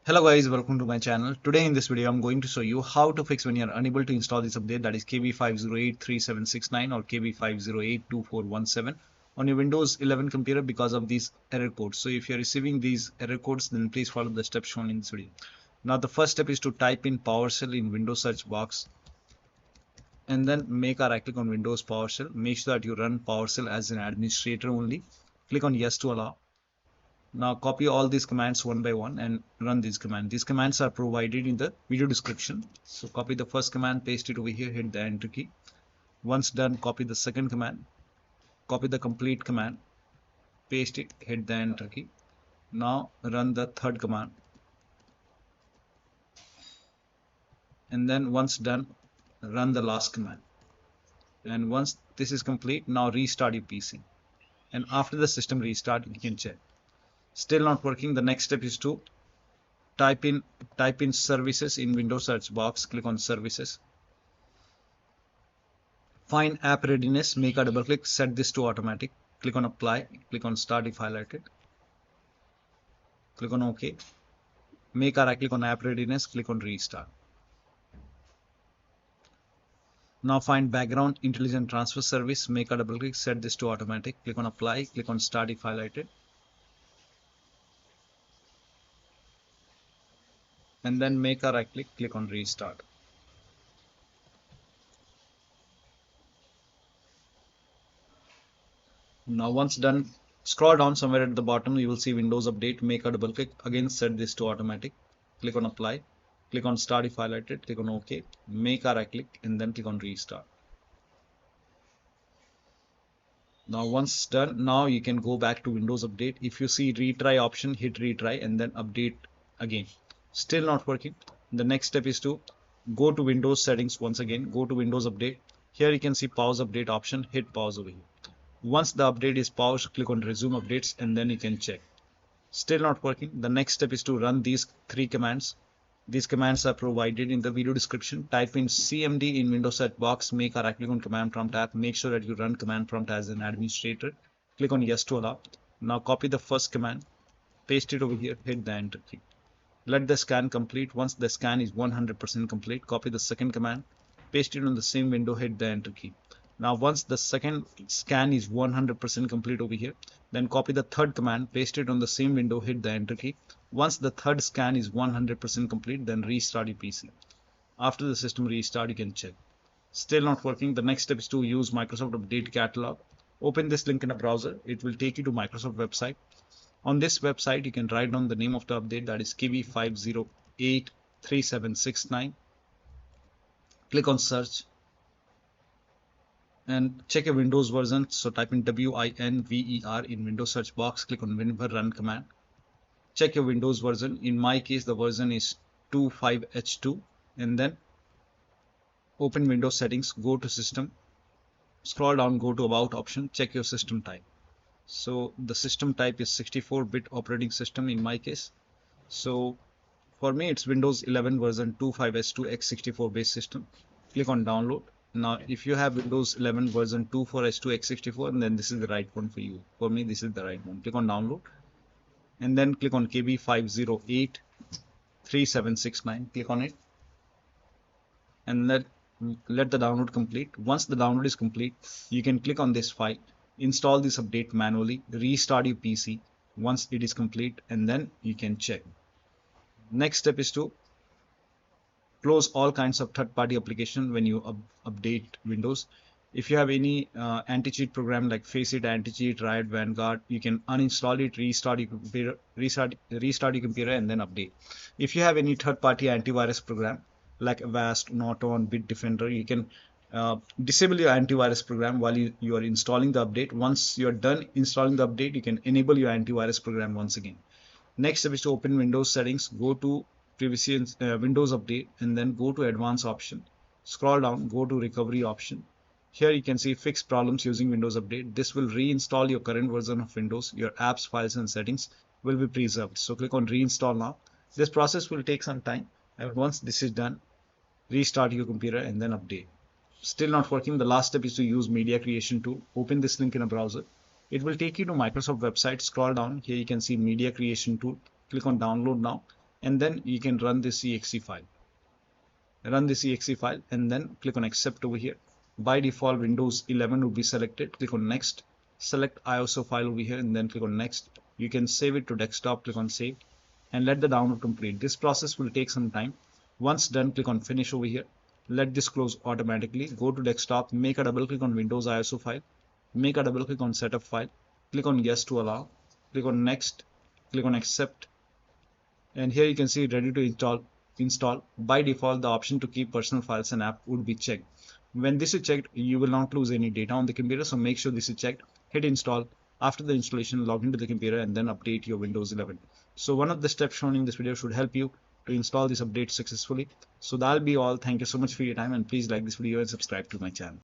Hello guys, welcome to my channel. Today in this video I'm going to show you how to fix when you're unable to install this update, that is KB5083769 or KB5082417 on your Windows 11 computer because of these error codes. So if you're receiving these error codes, then please follow the steps shown in this video. Now the first step is to type in PowerShell in Windows search box and then make a right click on Windows PowerShell. Make sure that you run PowerShell as an administrator only. Click on yes to allow. Now copy all these commands one by one and run these commands. These commands are provided in the video description. So copy the first command, paste it over here, hit the enter key. Once done, copy the second command, copy the complete command, paste it, hit the enter key. Now run the third command. And then once done, run the last command. And once this is complete, now restart your PC. And after the system restart, you can check. Still not working. The next step is to type in services in Windows search box. Click on services. Find app readiness. Make a double click. Set this to automatic. Click on apply. Click on start if highlighted. Click on OK. Make a right click on app readiness. Click on restart. Now find background intelligent transfer service. Make a double click. Set this to automatic. Click on apply. Click on start if highlighted. And then make a right click, click on restart. Now once done, scroll down somewhere at the bottom, you will see Windows Update. Make a double click, again set this to automatic. Click on apply, click on start if highlighted, click on OK, make a right click and then click on restart. Now once done, now you can go back to Windows Update. If you see retry option, hit retry and then update again. Still not working. The next step is to go to Windows settings once again, go to Windows Update. Here you can see pause update option, hit pause over here. Once the update is paused, click on resume updates and then you can check. Still not working. The next step is to run these three commands. These commands are provided in the video description. Type in CMD in Windows search box, make a right click on command prompt app. Make sure that you run command prompt as an administrator. Click on yes to allow. Now copy the first command, paste it over here, hit the enter key. Let the scan complete. Once the scan is 100% complete, copy the second command, paste it on the same window, hit the enter key. Now once the second scan is 100% complete over here, then copy the third command, paste it on the same window, hit the enter key. Once the third scan is 100% complete, then restart your PC. After the system restart, you can check. Still not working. The next step is to use Microsoft Update Catalog. Open this link in a browser. It will take you to Microsoft website. On this website, you can write down the name of the update, that is KB5083769. Click on search and check a Windows version. So type in WINVER in Windows search box. Click on WinVer run command. Check your Windows version. In my case, the version is 25H2. And then open Windows settings, go to system, scroll down, go to about option, check your system type. So the system type is 64-bit operating system in my case. So for me, it's Windows 11 version 25H2 x64 base system. Click on download. Now, if you have Windows 11 version 24H2 x64, then this is the right one for you. For me, this is the right one. Click on download. And then click on KB5083769. Click on it. And let the download complete. Once the download is complete, you can click on this file. Install this update manually, restart your PC once it is complete, and then you can check. Next step is to close all kinds of third-party application when you update Windows. If you have any anti-cheat program like Faceit, Anti-Cheat, Riot, Vanguard, you can uninstall it, restart your computer, and then update. If you have any third-party antivirus program like Avast, Norton, Bitdefender, you can disable your antivirus program while you are installing the update. Once you are done installing the update, you can enable your antivirus program once again. Next step is to open Windows settings, go to previous Windows Update, and then go to advanced option. Scroll down, go to recovery option. Here you can see fix problems using Windows Update. This will reinstall your current version of Windows. Your apps, files, and settings will be preserved. So click on reinstall now. This process will take some time, and once this is done, restart your computer and then update. Still not working. The last step is to use media creation tool. Open this link in a browser. It will take you to Microsoft website. Scroll down. Here you can see media creation tool. Click on download now. and then you can run this exe file. Run this exe file and then click on accept over here. By default, Windows 11 will be selected. Click on next. Select ISO file over here and then click on next. You can save it to desktop. Click on save and let the download complete. This process will take some time. Once done, click on finish over here. Let this close automatically. Go to desktop, make a double click on Windows ISO file, make a double click on setup file, click on yes to allow, click on next, click on accept, and here you can see ready to install. By default, the option to keep personal files and app would be checked. When this is checked, you will not lose any data on the computer, so make sure this is checked. Hit install. After the installation, log into the computer and then update your Windows 11. So one of the steps shown in this video should help you to install this update successfully. So that'll be all. Thank you so much for your time, and please like this video and subscribe to my channel.